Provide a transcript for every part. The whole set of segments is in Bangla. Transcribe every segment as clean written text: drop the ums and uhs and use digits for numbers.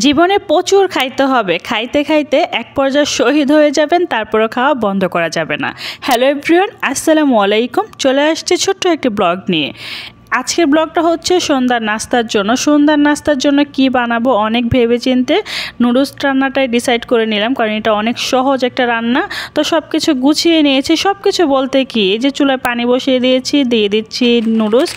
জীবনে প্রচুর খাইতে হবে, খাইতে খাইতে এক পর্যায়ে শহীদ হয়ে যাবেন, তারপরও খাওয়া বন্ধ করা যাবে না। হ্যালো এভরিওয়ান, আসসালামু আলাইকুম। চলে আসছে ছোট্ট একটি ব্লগ নিয়ে। আজকের ব্লগটা হচ্ছে সন্ধ্যার নাস্তার জন্য। সন্ধ্যার নাস্তার জন্য কি বানাবো অনেক ভেবেচিন্তে নুডলস রান্নাটাই ডিসাইড করে নিলাম, কারণ এটা অনেক সহজ একটা রান্না। তো সব কিছু গুছিয়ে নিয়েছি। সব কিছু বলতে কি, এই যে চুলায় পানি বসিয়ে দিয়েছি, দিয়ে দিচ্ছি নুডলস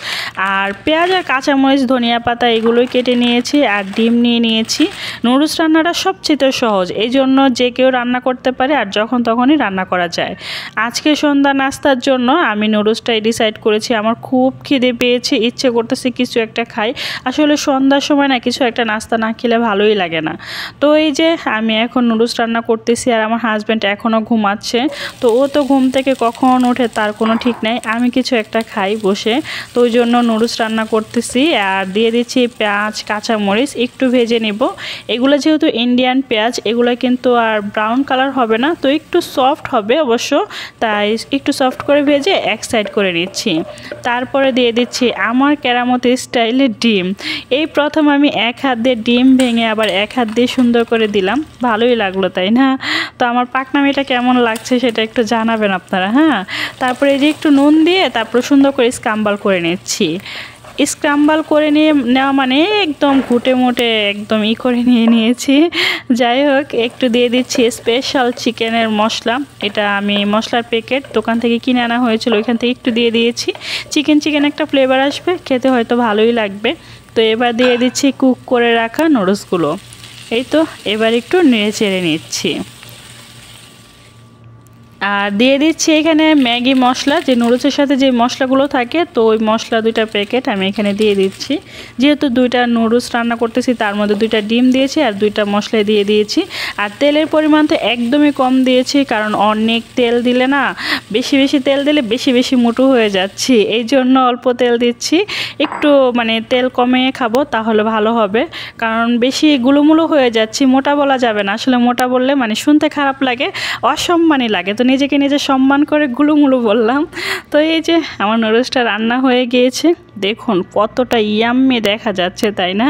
আর পেঁয়াজ আর কাঁচামরিচ ধনিয়া পাতা এগুলোই কেটে নিয়েছি, আর ডিম নিয়ে নিয়েছি। নুডলস রান্নাটা সবচেয়ে সহজ, এই জন্য যে কেউ রান্না করতে পারে আর যখন তখনই রান্না করা যায়। আজকে সন্ধ্যা নাস্তার জন্য আমি নুডলসটাই ডিসাইড করেছি। আমার খুব খিদে পেয়েছে, ইচ্ছে করতেছে কিছু একটা খাই। আসলে সন্ধ্যার সময় না কিছু একটা নাস্তা না খেলে ভালোই লাগে না। তো এই যে আমি এখন নুডলস রান্না করতেছি, আর আমার হাজব্যান্ড এখনও ঘুমাচ্ছে। তো ও তো ঘুম থেকে কখন ওঠে তার কোনো ঠিক নেই। আমি কিছু একটা খাই বসে, তো ওই জন্য নুডলস রান্না করতেছি। আর দিয়ে দিচ্ছি পেঁয়াজ কাঁচামরিচ, একটু ভেজে নেব। এগুলো যেহেতু ইন্ডিয়ান পেঁয়াজ, এগুলো কিন্তু আর ব্রাউন কালার হবে না, তো একটু সফট হবে অবশ্য, তাই একটু সফট করে ভেজে এক সাইড করে নিচ্ছি। তারপরে দিয়ে দিচ্ছি আমার কেরামতি স্টাইলে ডিম। এই প্রথম আমি এক হাত দিয়ে ডিম ভেঙে আবার এক হাত দিয়ে সুন্দর করে দিলাম, ভালোই লাগলো তাই না? তো আমার পাকনামিটা কেমন লাগছে সেটা একটু জানাবেন আপনারা। হ্যাঁ, তারপরে এই যে একটু নুন দিয়ে তারপর সুন্দর করে স্ক্রাম্বল করে নিচ্ছি। স্ক্রাম্বল করে নেওয়া মানে একদম ঘুটে মুটে একদম করে নিয়েছি। যাই হোক, একটু দিয়ে দিচ্ছি স্পেশাল চিকেনের মশলা। এটা আমি মশলার প্যাকেট দোকান থেকে কিনে আনা হয়েছিল, ওইখান থেকে একটু দিয়ে দিয়েছি। চিকেন একটা ফ্লেভার আসবে, খেতে হয়তো ভালোই লাগবে। তো এবার দিয়ে দিচ্ছি কুক করে রাখা নুডলসগুলো। এই তো এবার একটু নেড়ে চেড়ে নিচ্ছি। আর দিয়ে দিচ্ছি এখানে ম্যাগি মশলা, যে নুডলসের সাথে যে মশলাগুলো থাকে, তো ওই মশলা 2টা প্যাকেট আমি এখানে দিয়ে দিচ্ছি। যেহেতু 2টা নুডলস রান্না করতেছি, তার মধ্যে 2টা ডিম দিয়েছি আর 2টা মশলা দিয়ে দিয়েছি। আর তেলের পরিমাণ তো একদমই কম দিয়েছি, কারণ অনেক তেল দিলে না, বেশি তেল দিলে বেশি মোটো হয়ে যাচ্ছি, এই জন্য অল্প তেল দিচ্ছি। একটু মানে তেল কমিয়ে খাবো তাহলে ভালো হবে, কারণ বেশি গুলুমুলু হয়ে যাচ্ছি। মোটা বলা যাবে না, আসলে মোটা বললে মানে শুনতে খারাপ লাগে, অসম্মানই লাগে। তো নিজেকে নিজে সম্মান করে গুলুমুলু বললাম। তো এই যে আমার নুডলসটা রান্না হয়ে গিয়েছে, দেখুন কতটা ইয়াম্মি দেখা যাচ্ছে তাই না?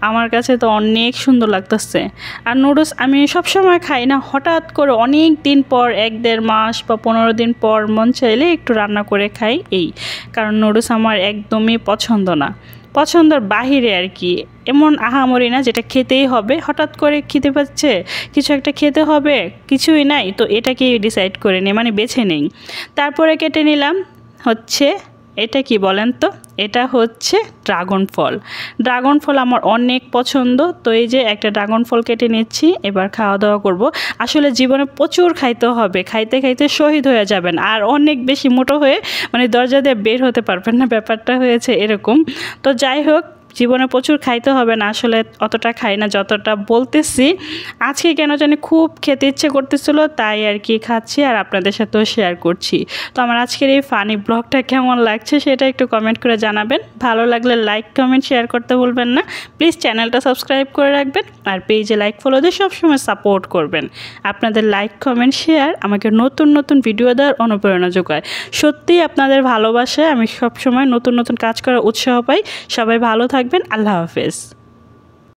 আমার কাছে তো অনেক সুন্দর লাগতেছে। আর নুডলস আমি সবসময় খাই না, হঠাৎ করে অনেক দিন পর, 1-1.5 মাস বা 15 দিন পর মন চাইলে একটু রান্না করে খাই, এই কারণ নুডলস আমার একদমই পছন্দ না, পছন্দের বাহিরে আর কি। এমন আহামরি না যেটা খেতেই হবে, হঠাৎ করে খেতে পাচ্ছে, কিছু একটা খেতে হবে, কিছুই নাই, তো এটাকেই ডিসাইড করে নিই, মানে বেছে নেই। তারপরে কেটে নিলাম হচ্ছে, এটা কি বলেন তো, এটা হচ্ছে ড্রাগন ফল। ড্রাগন ফল আমার অনেক পছন্দ। তো এই যে একটা ড্রাগন ফল কেটে নিচ্ছি, এবার খাওয়া দাওয়া করব। আসলে জীবনে প্রচুর খাইতে হবে, খাইতে খাইতে শহীদ হয়ে যাবেন, আর অনেক বেশি মোটো হয়ে মানে দরজা দিয়ে বের হতে পারবেন না, ব্যাপারটা হয়েছে এরকম। তো যাই হোক, জীবনে প্রচুর খাইতে হবে না, আসলে অতটা খাই না যতটা বলতেছি। আজকে কেন জানি খুব খেতে ইচ্ছে করতেছিল, তাই আর কি খাচ্ছি, আর আপনাদের সাথেও শেয়ার করছি। তো আমার আজকের এই ফানি ব্লগটা কেমন লাগছে সেটা একটু কমেন্ট করে জানাবেন। ভালো লাগলে লাইক কমেন্ট শেয়ার করতে ভুলবেন না। প্লিজ চ্যানেলটা সাবস্ক্রাইব করে রাখবেন, আর পেজে লাইক ফলো দিয়ে সবসময় সাপোর্ট করবেন। আপনাদের লাইক কমেন্ট শেয়ার আমাকে নতুন ভিডিও দেওয়ার অনুপ্রেরণা যোগায়। সত্যিই আপনাদের ভালোবাসায় আমি সবসময় নতুন কাজ করার উৎসাহ পাই। সবাই ভালো থাকবেন, আল্লাহ হাফেজ।